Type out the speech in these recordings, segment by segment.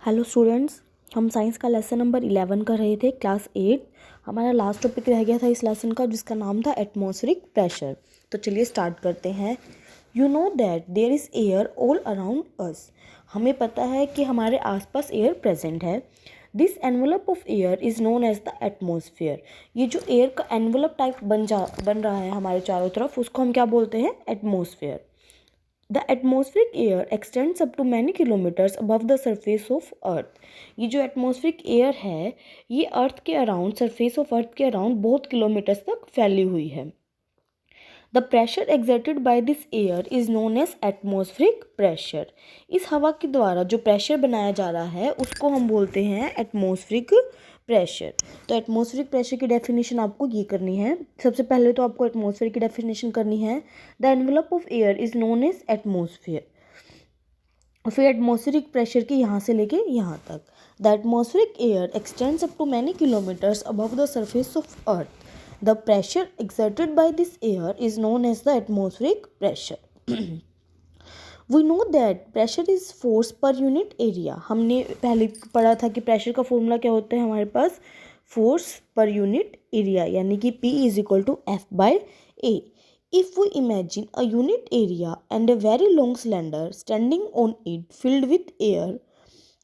Hello students, हम science का lesson number 11 कर रहे थे, क्लास 8। हमारा लास्ट टॉपिक रह गया था इस लेसन का, जिसका नाम था एटमॉस्फेरिक प्रेशर। तो चलिए स्टार्ट करते हैं। You know that there is air all around us. हमें पता है कि हमारे आसपास एयर प्रेजेंट है। This envelope of air is known as the atmosphere. ये जो एयर का एनवलप टाइप बन रहा है हमारे चारों तरफ, उसको हम क्या बोलते हैं? Atmosphere. The atmospheric air extends up to many kilometers above the surface of earth। ये जो एटमॉस्फेरिक एयर है, ये अर्थ के अराउंड, सरफेस ऑफ अर्थ के अराउंड बहुत किलोमीटर्स तक फैली हुई है। The pressure exerted by this air is known as atmospheric pressure। इस हवा के द्वारा जो प्रेशर बनाया जा रहा है उसको हम बोलते हैं एटमॉस्फेरिक प्रेशर। तो एटमॉस्फेरिक प्रेशर की डेफिनेशन आपको ये करनी है। सबसे पहले तो आपको एटमॉस्फेयर की डेफिनेशन करनी है। The envelope of air is known as atmosphere. फिर एटमॉस्फेरिक प्रेशर की यहाँ से लेके यहाँ तक। The atmospheric air extends up to many kilometres above the surface of earth. The pressure exerted by this air is known as the atmospheric pressure। We know that pressure is force per unit area। हमने पहले पढ़ा था कि pressure का formula क्या होता है हमारे पास, फोर्स पर यूनिट एरिया, यानी कि P is equal to F/A। If we imagine a unit area and a very long cylinder standing on it filled with air,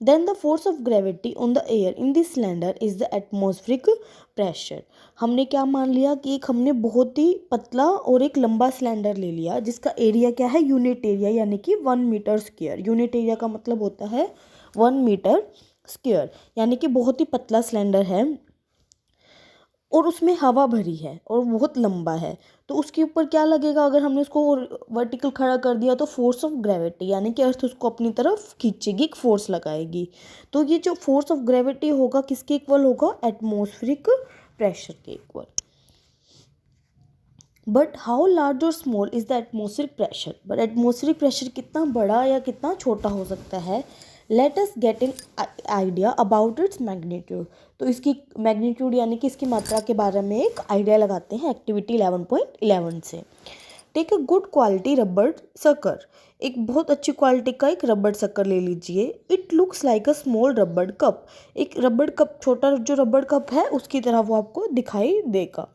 then the force of gravity on the air in this cylinder is the atmospheric pressure। हमने क्या मान लिया कि एक हमने बहुत ही पतला और एक लंबा सिलेंडर ले लिया जिसका एरिया क्या है, यूनिट एरिया, यानी कि 1 मीटर स्क्वायर। यूनिट एरिया का मतलब होता है 1 मीटर स्क्वायर, यानी कि बहुत ही पतला सिलेंडर है और उसमें हवा भरी है और बहुत लंबा है। तो उसके ऊपर क्या लगेगा? अगर हमने उसको वर्टिकल खड़ा कर दिया तो फोर्स ऑफ ग्रेविटी, यानी कि अर्थ उसको अपनी तरफ खींचेगी, एक फोर्स लगाएगी। तो ये जो फोर्स ऑफ ग्रेविटी होगा किसके इक्वल होगा? एटमॉस्फेरिक प्रेशर के इक्वल। बट हाउ लार्ज और small is the atmospheric pressure. But atmospheric pressure कितना बड़ा या कितना छोटा हो सकता है? Let us get an idea about its magnitude. तो इसकी मैग्नीट्यूड यानी कि इसकी मात्रा के बारे में एक आइडिया लगाते हैं एक्टिविटी 11.11 से। टेक अ गुड क्वालिटी रबड़ सकर। एक बहुत अच्छी क्वालिटी का एक रबड़ सकर ले लीजिए। It looks like a small रबड़ कप। एक रबड़ कप, छोटा जो रबड़ कप है उसकी तरह वो आपको दिखाई देगा।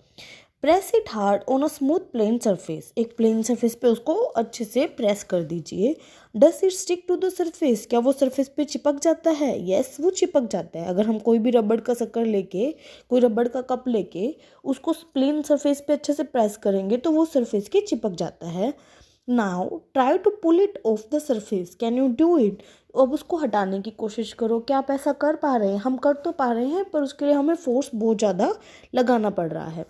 Press it hard on a smooth plane surface. एक प्लेन सरफेस पे उसको अच्छे से प्रेस कर दीजिए। Does it stick to the surface. क्या वो सरफेस पे चिपक जाता है? यस, वो चिपक जाता है। अगर हम कोई भी रबड़ का शक्कर लेके, कोई रबड़ का कप लेके उसको प्लेन सरफेस पे अच्छे से प्रेस करेंगे तो वो सरफेस के चिपक जाता है। Now try to pull it off the surface. Can you do it? अब उसको हटाने की कोशिश करो। क्या आप ऐसा कर पा रहे हैं? हम कर तो पा रहे हैं पर उसके लिए हमें फोर्स बहुत ज़्यादा लगाना पड़ रहा है।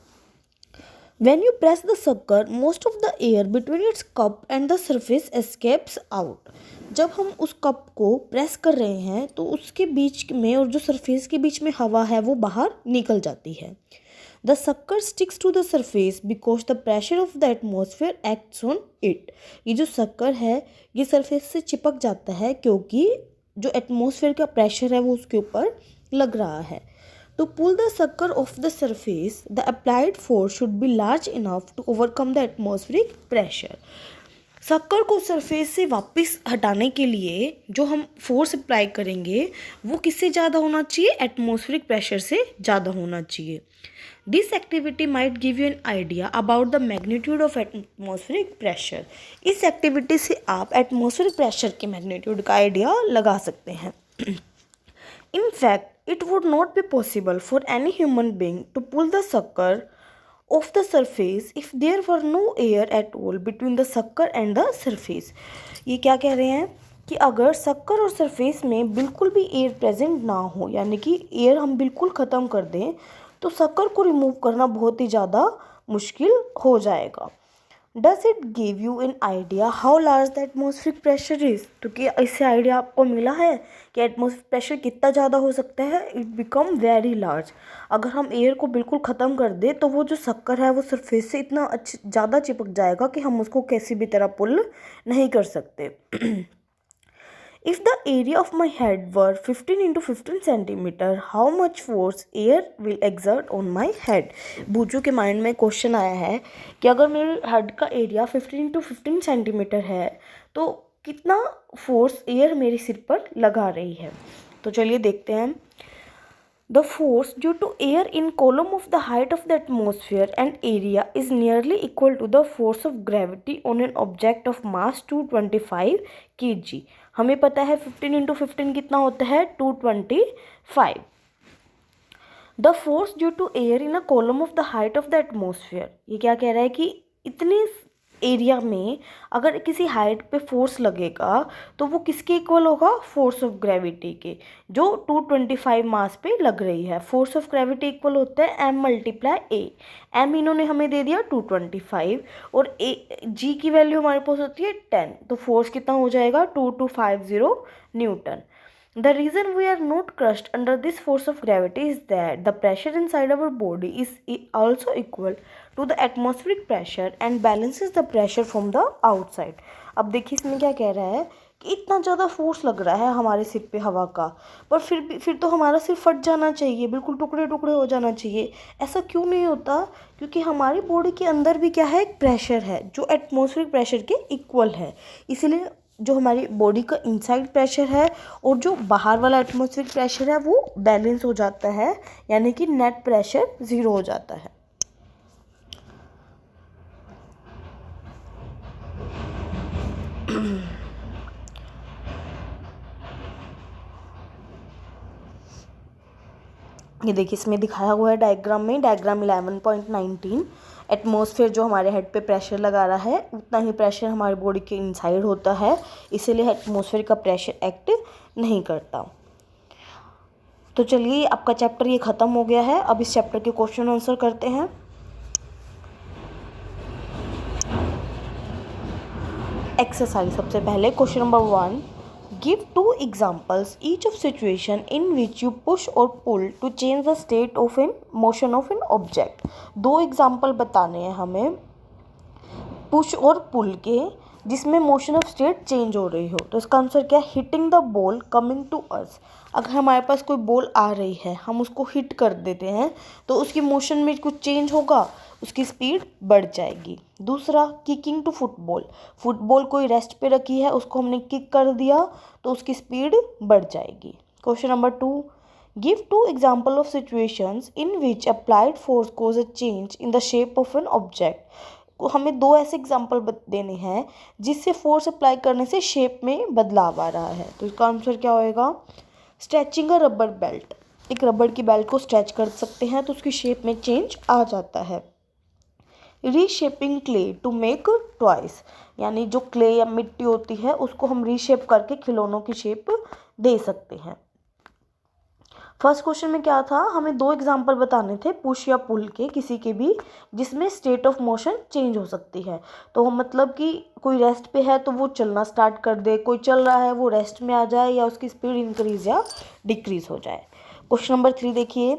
When you press the sucker, most of the air between its cup and the surface escapes out। जब हम उस कप को प्रेस कर रहे हैं तो उसके बीच में और जो सरफेस के बीच में हवा है वो बाहर निकल जाती है। The sucker sticks to the surface because the pressure of the atmosphere acts on it। ये जो शक्कर है ये सरफेस से चिपक जाता है क्योंकि जो एटमॉस्फेयर का प्रेशर है वो उसके ऊपर लग रहा है। To pull the sucker off the surface, the applied force should be large enough to overcome the atmospheric pressure। शक्कर को सरफेस से वापस हटाने के लिए जो हम फोर्स अप्लाई करेंगे वो किससे ज़्यादा होना चाहिए? एटमॉस्फेरिक प्रेशर से ज़्यादा होना चाहिए। This activity might give you an idea about the magnitude of atmospheric pressure. इस एक्टिविटी से आप एटमॉस्फेरिक प्रेशर के मैग्नीट्यूड का आइडिया लगा सकते हैं। In fact, it would not be possible for any human being to pull the sucker off the surface if there were no air at all between the sucker and the surface। ये क्या कह रहे हैं कि अगर शक्कर और surface में बिल्कुल भी एयर प्रेजेंट ना हो, यानी कि एयर हम बिल्कुल ख़त्म कर दें, तो शक्कर को रिमूव करना बहुत ही ज़्यादा मुश्किल हो जाएगा। Does it give you an idea how large the atmospheric pressure is. तो क्या इससे आइडिया आपको मिला है कि एटमॉस्फेरिक प्रेशर कितना ज़्यादा हो सकता है? It become very large. अगर हम एयर को बिल्कुल ख़त्म कर दें तो वो जो शक्कर है वो सरफेस से इतना ज़्यादा चिपक जाएगा कि हम उसको किसी भी तरह पुल नहीं कर सकते। If the area of my head were 15 into 15 centimeter, how much force air will exert on my head? बूजू के माइंड में क्वेश्चन आया है कि अगर मेरे हेड का एरिया 15 into 15 सेंटीमीटर है तो कितना फोर्स एयर मेरे सिर पर लगा रही है। तो चलिए देखते हैं। The force due to air in column of the height of the atmosphere and area is nearly equal to the force of gravity on an object of mass 225 kg। हमें पता है 15 × 15 कितना होता है 225। The force due to air in a column of the height of the atmosphere, ये क्या कह रहा है कि इतने एरिया में अगर किसी हाइट पे फोर्स लगेगा तो वो किसके इक्वल होगा, फोर्स ऑफ ग्रेविटी के, जो 225 मास पे लग रही है। फोर्स ऑफ ग्रेविटी इक्वल होता है m × a। m इन्होंने हमें दे दिया 225 और g की वैल्यू हमारे पास होती है 10, तो फोर्स कितना हो जाएगा 2250 Newton. The reason we are not crushed under this force of gravity is that the pressure inside our body is also equal to the atmospheric pressure and balances the pressure from the outside। अब देखिए इसमें क्या कह रहा है कि इतना ज़्यादा फोर्स लग रहा है हमारे सिर पे हवा का, पर फिर तो हमारा सिर फट जाना चाहिए, बिल्कुल टुकड़े टुकड़े हो जाना चाहिए। ऐसा क्यों नहीं होता, क्योंकि हमारी बॉडी के अंदर भी क्या है, एक प्रेशर है जो एटमॉस्फेरिक प्रेशर के इक्वल है। इसीलिए जो हमारी बॉडी का इनसाइड प्रेशर है और जो बाहर वाला एटमॉस्फेरिक प्रेशर है वो बैलेंस हो जाता है, यानी कि नेट प्रेशर 0 हो जाता है। ये देखिए इसमें दिखाया हुआ है डायग्राम में, डायग्राम 11.19। एटमॉस्फेयर जो हमारे हेड पे प्रेशर लगा रहा है उतना ही प्रेशर हमारी बॉडी के इनसाइड होता है, इसीलिए एटमॉस्फेयर का प्रेशर एक्ट नहीं करता। तो चलिए आपका चैप्टर ये ख़त्म हो गया है। अब इस चैप्टर के क्वेश्चन आंसर करते हैं। एक्सरसाइज सबसे पहले question number 1, give 2 examples each of situation in which you push और pull to change the state of in motion of an object. 2 example बताने हैं हमें पुश और पुल के, जिसमें मोशन ऑफ स्टेट चेंज हो रही हो। तो इसका आंसर क्या है, hitting the ball coming to us. अगर हमारे पास कोई बॉल आ रही है, हम उसको हिट कर देते हैं तो उसकी मोशन में कुछ चेंज होगा, उसकी स्पीड बढ़ जाएगी। दूसरा, किकिंग टू फुटबॉल, फुटबॉल कोई रेस्ट पे रखी है, उसको हमने किक कर दिया तो उसकी स्पीड बढ़ जाएगी। Question number 2, give 2 example of situations in which applied force cause a change in the shape of an object. हमें 2 ऐसे एग्जाम्पल देने हैं जिससे फोर्स अप्लाई करने से शेप में बदलाव आ रहा है। तो इसका आंसर क्या होएगा, स्ट्रेचिंग अ रबर बेल्ट, एक रबर की बेल्ट को स्ट्रेच कर सकते हैं तो उसकी शेप में चेंज आ जाता है। Reshaping clay to make toys, यानी जो क्ले या मिट्टी होती है उसको हम रीशेप करके खिलौनों की शेप दे सकते हैं। फर्स्ट क्वेश्चन में क्या था, हमें 2 एग्जाम्पल बताने थे पुश या पुल के, किसी के भी, जिसमें स्टेट ऑफ मोशन चेंज हो सकती है। तो हम मतलब कि कोई रेस्ट पे है तो वो चलना स्टार्ट कर दे, कोई चल रहा है वो रेस्ट में आ जाए या उसकी स्पीड इंक्रीज या डिक्रीज हो जाए। क्वेश्चन नंबर 3 देखिए,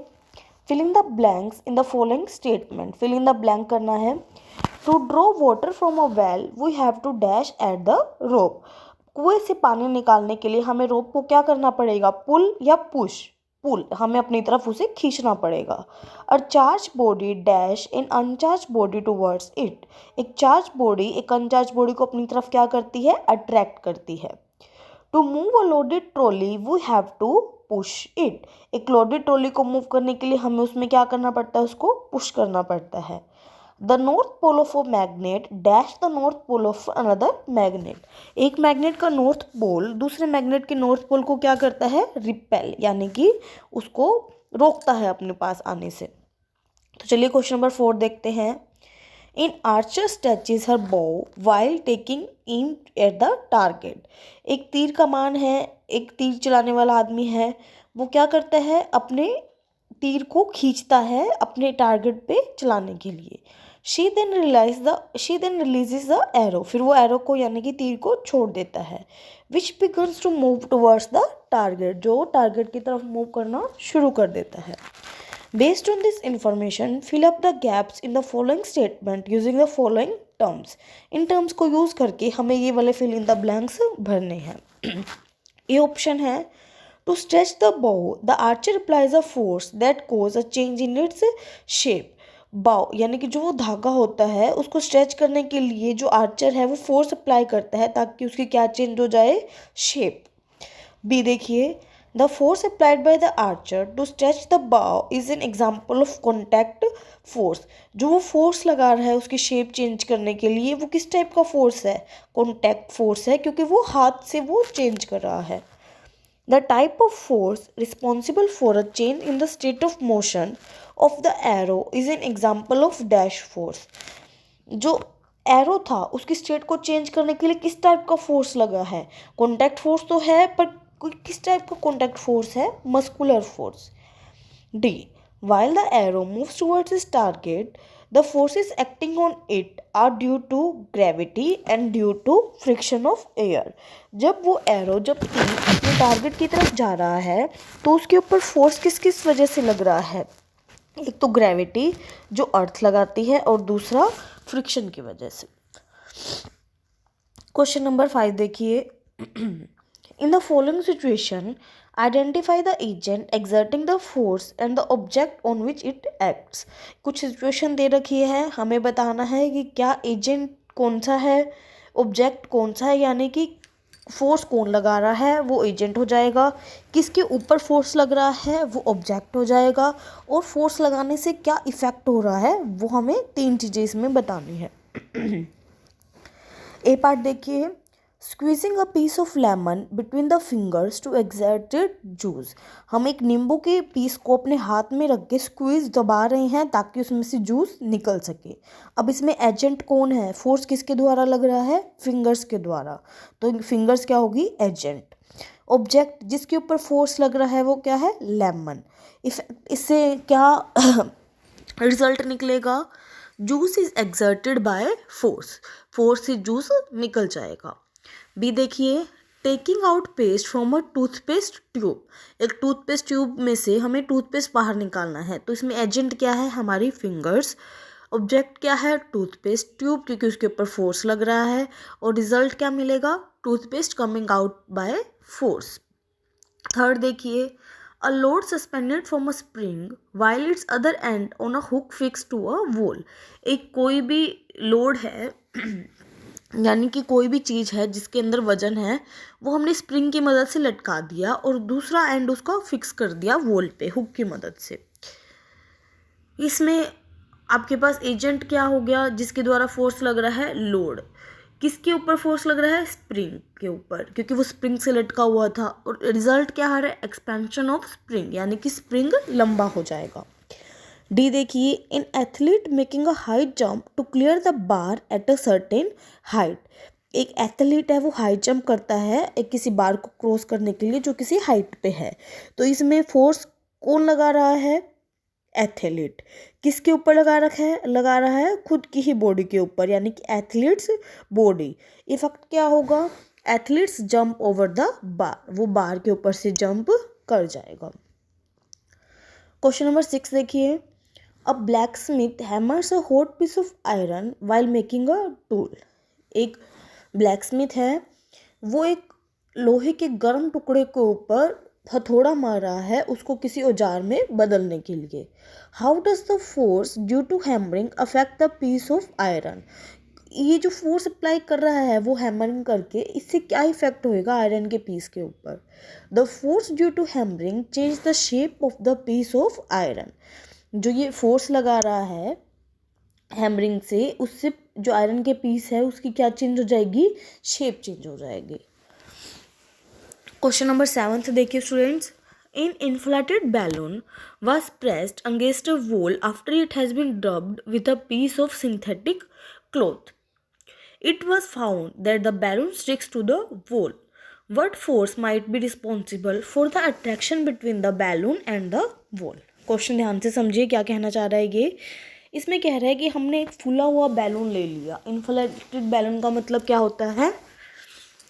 fill in the blanks in the following statement. Fill in the blank करना है। To draw water from a well we have to dash at the rope. कुएं से पानी निकालने के लिए हमें रोप को क्या करना पड़ेगा, पुल या पुश, पुल, हमें अपनी तरफ उसे खींचना पड़ेगा। और charge body dash in uncharged body towards it, एक चार्ज बॉडी एक अनचार्ज बॉडी को अपनी तरफ क्या करती है, अट्रैक्ट करती है। To move a loaded trolley we have to push it, एक लोडेड ट्रॉली को मूव करने के लिए हमें उसमें क्या करना पड़ता है, उसको पुश करना पड़ता है। The north pole of a magnet dash the north pole of another magnet, एक मैग्नेट का नॉर्थ पोल दूसरे मैग्नेट के नॉर्थ पोल को क्या करता है, रिपेल, यानी कि उसको रोकता है अपने पास आने से। तो चलिए क्वेश्चन नंबर 4 देखते हैं। इन आर्चर स्ट्रेचेज हर बो while taking in at the target, एक तीर कमान है, एक तीर चलाने वाला आदमी है, वो क्या करता है, अपने तीर को खींचता है अपने टारगेट पे चलाने के लिए। She then releases the arrow, फिर वो एरो को यानी कि तीर को छोड़ देता है। Which begins to move towards the target, जो टारगेट की तरफ मूव करना शुरू कर देता है। Based on this information fill up the gaps in the following statement using the following terms. इन टर्म्स को यूज़ करके हमें ये वाले फिल इन द ब्लैंक्स भरने हैं। ये ऑप्शन है, टू स्ट्रेच द बो the Archer applies a force that cause a change in its shape. बाउ यानी कि जो वो धागा होता है उसको स्ट्रेच करने के लिए जो आर्चर है वो फोर्स अप्लाई करता है ताकि उसकी क्या चेंज हो जाए, शेप। बी देखिए, the force applied by the archer to stretch the bow is an example of contact force. जो वो फोर्स लगा रहा है उसकी शेप चेंज करने के लिए, वो किस टाइप का फोर्स है? कॉन्टैक्ट फोर्स है, क्योंकि वो हाथ से वो चेंज कर रहा है। The type of force responsible for a change in the state of motion of the arrow is an example of dash force। जो एरो था उसकी स्टेट को चेंज करने के लिए किस टाइप का फोर्स लगा है? कॉन्टैक्ट फोर्स तो है, पर किस टाइप का कॉन्टैक्ट फोर्स है? Muscular force. D. While the arrow moves towards its target, the forces acting on it are due to gravity and due to friction of air। जब वो एरो जब तीर अपने टारगेट की तरफ जा रहा है तो उसके ऊपर फोर्स किस किस वजह से लग रहा है? एक तो ग्रेविटी जो अर्थ लगाती है, और दूसरा फ्रिक्शन की वजह से। क्वेश्चन नंबर 5 देखिए। इन the following situation identify the agent exerting the force and the object on which it acts. कुछ सिचुएशन दे रखी है, हमें बताना है कि क्या एजेंट कौन सा है, ऑब्जेक्ट कौन सा है, यानी कि फोर्स कौन लगा रहा है वो एजेंट हो जाएगा, किसके ऊपर फोर्स लग रहा है वो ऑब्जेक्ट हो जाएगा, और फोर्स लगाने से क्या इफेक्ट हो रहा है वो हमें 3 चीज़ें इसमें बतानी है। ए पार्ट देखिए। Squeezing a piece of lemon between the fingers to exerted juice. हम एक नींबू के पीस को अपने हाथ में रख के स्क्वीज दबा रहे हैं ताकि उसमें से जूस निकल सके। अब इसमें एजेंट कौन है? फोर्स किसके द्वारा लग रहा है? फिंगर्स के द्वारा, तो फिंगर्स क्या होगी? एजेंट। ऑब्जेक्ट जिसके ऊपर फोर्स लग रहा है वो क्या है? लेमन। इससे क्या रिजल्ट निकलेगा? Juice is exerted by force, force से जूस निकल जाएगा। बी देखिए। Taking out paste from a toothpaste tube. एक टूथपेस्ट ट्यूब में से हमें टूथपेस्ट बाहर निकालना है, तो इसमें एजेंट क्या है? हमारी फिंगर्स। ऑब्जेक्ट क्या है? टूथपेस्ट ट्यूब, क्योंकि उसके ऊपर फोर्स लग रहा है, और रिजल्ट क्या मिलेगा? Toothpaste coming out by force. Third देखिए। A load suspended from a spring while its other end on a hook fix to a wall. एक कोई भी लोड है यानी कि कोई भी चीज़ है जिसके अंदर वजन है, वो हमने स्प्रिंग की मदद से लटका दिया और दूसरा एंड उसका फिक्स कर दिया वॉल पे हुक की मदद से। इसमें आपके पास एजेंट क्या हो गया? जिसके द्वारा फोर्स लग रहा है? लोड। किसके ऊपर फोर्स लग रहा है? स्प्रिंग के ऊपर, क्योंकि वो स्प्रिंग से लटका हुआ था। और रिजल्ट क्या आ रहा है? एक्सपेंशन ऑफ स्प्रिंग, यानी कि स्प्रिंग लंबा हो जाएगा। डी देखिए। An athlete making a high jump to clear the bar at a certain height. एक एथलीट है वो हाई जंप करता है एक किसी बार को क्रॉस करने के लिए जो किसी हाइट पे है, तो इसमें फोर्स कौन लगा रहा है? एथलीट। किसके ऊपर लगा रहा है? खुद की ही बॉडी के ऊपर, यानी कि एथलीट्स बॉडी। इफेक्ट क्या होगा? Athletes jump over the bar, वो बार के ऊपर से जंप कर जाएगा। क्वेश्चन नंबर 6 देखिए। A blacksmith hammers a hot piece of iron while making a tool. एक ब्लैक स्मिथ है, वो एक लोहे के गर्म टुकड़े के ऊपर हथौड़ा मार रहा है उसको किसी औजार में बदलने के लिए। How does the force due to hammering affect the piece of iron. ये जो फोर्स अप्लाई कर रहा है वो हैमरिंग करके, इससे क्या इफेक्ट होएगा आयरन के पीस के ऊपर? The force due to hammering change the shape of the piece of iron. जो ये फोर्स लगा रहा है हैमरिंग से, उससे जो आयरन के पीस है उसकी क्या चेंज हो जाएगी? शेप चेंज हो जाएगी। क्वेश्चन नंबर 7 देखिए students. In inflated balloon was pressed against a wall after it has been rubbed with a piece of synthetic cloth. It was found that the balloon sticks to the wall. What force might be responsible for the attraction between the balloon and the wall? Question ध्यान से समझिए क्या कहना चाह रहा है ये। इसमें कह रहा है कि हमने एक फूला हुआ बैलून ले लिया। इन्फ्लेटेड बैलून का मतलब क्या होता है?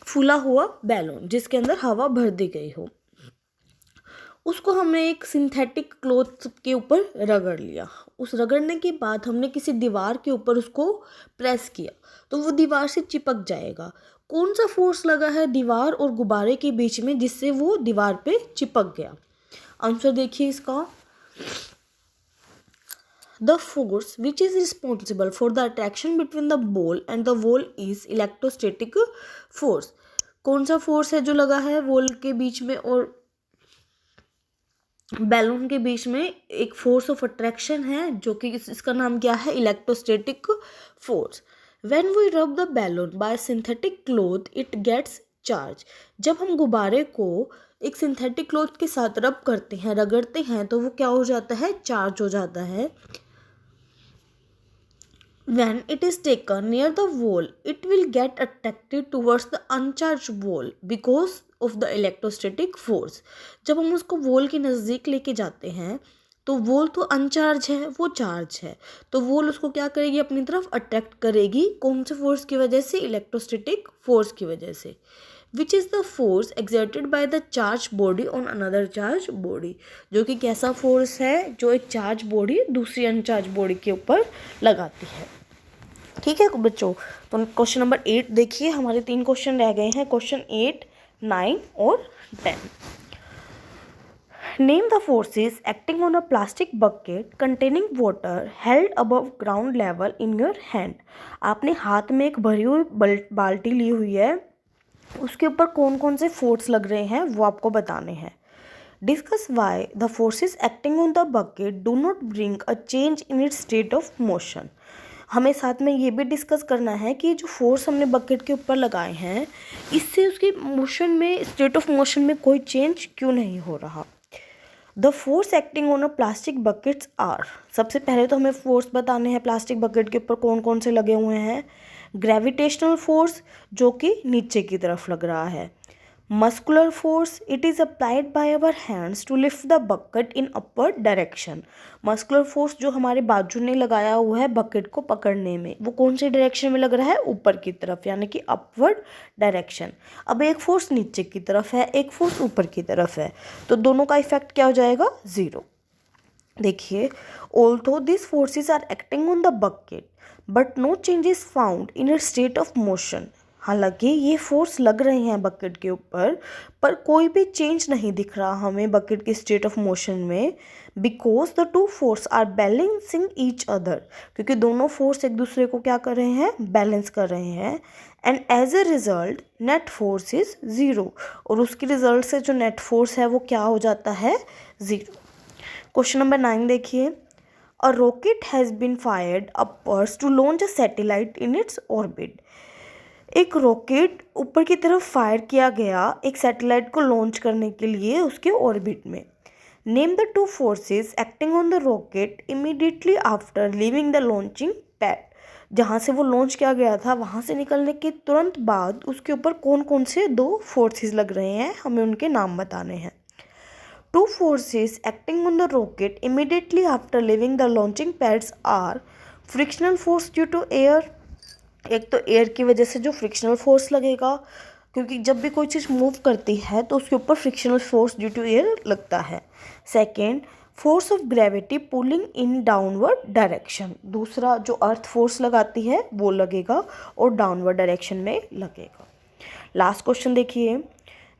फूला हुआ बैलून जिसके अंदर हवा भर दी गई हो। उसको हमने एक सिंथेटिक क्लॉथ के ऊपर रगड़ लिया। उस रगड़ने के बाद हमने किसी दीवार के ऊपर उसको प्रेस किया तो वो दीवार से चिपक जाएगा। कौन सा फोर्स लगा है दीवार और गुब्बारे के बीच में जिससे वो दीवार पे चिपक गया? आंसर देखिए इसका। The force which is responsible for the attraction between the ball and the wall is electrostatic force। कौन सा फोर्स है जो लगा है वॉल के बीच में और बैलून के बीच में एक फोर्स ऑफ अट्रैक्शन है जो कि इसका नाम क्या है, electrostatic force. When we rub the balloon by synthetic cloth it gets charge. जब हम गुब्बारे को एक सिंथेटिक क्लॉथ के साथ रब करते हैं, रगड़ते हैं, तो वो क्या हो जाता है, चार्ज हो जाता है। When it is taken near the wall, it will get attracted towards the uncharged wall because of the electrostatic force। जब हम उसको वॉल के नज़दीक लेके जाते हैं तो वॉल तो अनचार्ज है, वो चार्ज है, तो वॉल उसको क्या करेगी, अपनी तरफ अट्रैक्ट करेगी। कौन से फोर्स की वजह से, इलेक्ट्रोस्टैटिक फोर्स की वजह से। Which is the force exerted by the charge body on another charge body. जो कि कैसा फोर्स है जो एक चार्ज बॉडी दूसरी अनचार्ज बॉडी के ऊपर लगाती है। ठीक है बच्चों, तो क्वेश्चन नंबर 8 देखिए, हमारे 3 क्वेश्चन रह गए हैं, क्वेश्चन 8, 9 और 10। Name the forces acting on a plastic bucket containing water held above ground level in your hand. आपने हाथ में एक भरी हुई बाल्टी ली हुई है, उसके ऊपर कौन कौन से फोर्स लग रहे हैं वो आपको बताने हैं। Discuss why the forces acting on the bucket do not bring a change in its state of motion. हमें साथ में ये भी डिस्कस करना है कि जो फोर्स हमने बकेट के ऊपर लगाए हैं इससे उसकी मोशन में, स्टेट ऑफ मोशन में कोई चेंज क्यों नहीं हो रहा। The force acting on a plastic buckets are. सबसे पहले तो हमें फोर्स बताने हैं प्लास्टिक बकेट के ऊपर कौन कौन से लगे हुए हैं। ग्रेविटेशनल फोर्स जो कि नीचे की तरफ लग रहा है। Muscular force, it is applied by our hands to lift the bucket in upward direction. Muscular force जो हमारे बाजू ने लगाया हुआ है बकेट को पकड़ने में, वो कौन सी डायरेक्शन में लग रहा है, ऊपर की तरफ, यानी कि अपवर्ड डायरेक्शन। अब एक फोर्स नीचे की तरफ है, एक फोर्स ऊपर की तरफ है, तो दोनों का इफेक्ट क्या हो जाएगा, 0। देखिए, although this forces are acting on the bucket but no change is found in its state of motion. हालांकि ये फोर्स लग रहे हैं बकेट के ऊपर, पर कोई भी चेंज नहीं दिख रहा हमें बकेट के स्टेट ऑफ मोशन में। Because the two force are balancing each other, क्योंकि दोनों फोर्स एक दूसरे को क्या कर रहे हैं, बैलेंस कर रहे हैं। And as a result net force is 0, और उसके रिजल्ट से जो नेट फोर्स है वो क्या हो जाता है, 0। क्वेश्चन नंबर 9 देखिए। A rocket has been fired upwards to launch a satellite in its orbit. एक रॉकेट ऊपर की तरफ फायर किया गया एक सैटेलाइट को लॉन्च करने के लिए उसके ऑर्बिट में। Name the two forces acting on the rocket immediately after leaving the launching pad. जहाँ से वो लॉन्च किया गया था वहाँ से निकलने के तुरंत बाद उसके ऊपर कौन कौन से 2 फोर्सेस लग रहे हैं, हमें उनके नाम बताने हैं। Two forces acting on the rocket immediately after leaving the launching pads are frictional force due to air. एक तो एयर की वजह से जो फ्रिक्शनल फोर्स लगेगा, क्योंकि जब भी कोई चीज़ मूव करती है तो उसके ऊपर frictional force due to air लगता है। Second, force of gravity pulling in downward direction. दूसरा जो अर्थ फोर्स लगाती है वो लगेगा और डाउनवर्ड डायरेक्शन में लगेगा। लास्ट क्वेश्चन देखिए।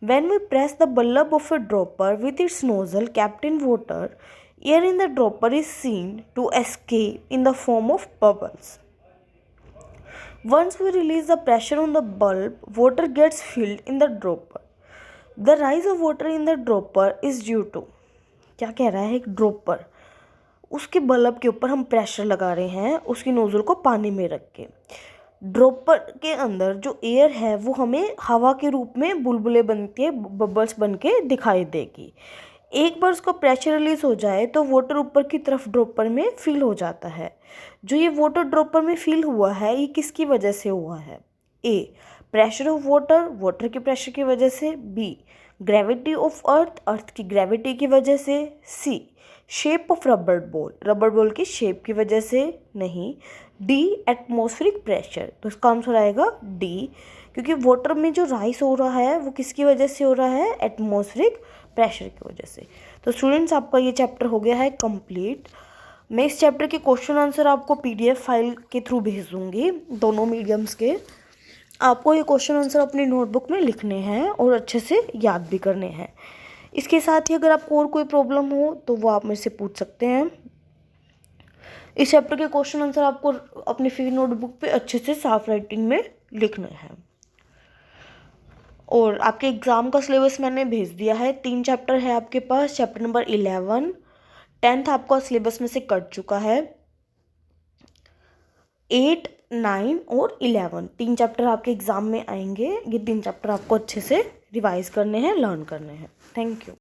When we press the bulb of a dropper with its nozzle kept in water, air in the dropper is seen to escape in the form of bubbles. Once we release the pressure on the bulb, water gets filled in the dropper. The rise of water in the dropper is due to, क्या कह रहा है, एक dropper, उसके bulb के ऊपर हम pressure लगा रहे हैं उसकी नोजल को पानी में रख के। ड्रॉपर के अंदर जो एयर है वो हमें हवा के रूप में बुलबुले बन के, बबल्स बन के दिखाई देगी। एक बार उसका प्रेशर रिलीज हो जाए तो वाटर ऊपर की तरफ ड्रॉपर में फिल हो जाता है। जो ये वाटर ड्रॉपर में फिल हुआ है ये किसकी वजह से हुआ है, A pressure of water, water के प्रेशर की वजह से, B gravity of earth, earth की ग्रेविटी की वजह से, C shape of rubber ball, rubber ball की शेप की वजह से नहीं, डी एटमॉस्फेरिक प्रेशर। तो इसका आंसर आएगा डी, क्योंकि वाटर में जो राइस हो रहा है वो किसकी वजह से हो रहा है, एटमॉस्फेरिक प्रेशर की वजह से। तो स्टूडेंट्स आपका ये चैप्टर हो गया है कंप्लीट। मैं इस चैप्टर के क्वेश्चन आंसर आपको पीडीएफ फाइल के थ्रू भेज दूँगी, दोनों मीडियम्स के। आपको ये क्वेश्चन आंसर अपनी नोटबुक में लिखने हैं और अच्छे से याद भी करने हैं। इसके साथ ही अगर आपको और कोई प्रॉब्लम हो तो वो आप मेरे से पूछ सकते हैं। इस चैप्टर के क्वेश्चन आंसर आपको अपनी फ्री नोटबुक पे अच्छे से साफ राइटिंग में लिखने हैं। और आपके एग्ज़ाम का सिलेबस मैंने भेज दिया है। 3 चैप्टर है आपके पास, चैप्टर नंबर 11, 10th आपका सिलेबस में से कट चुका है। 8, 9 और 11 3 चैप्टर आपके एग्ज़ाम में आएंगे। ये 3 चैप्टर आपको अच्छे से रिवाइज करने हैं, लर्न करने हैं। Thank you.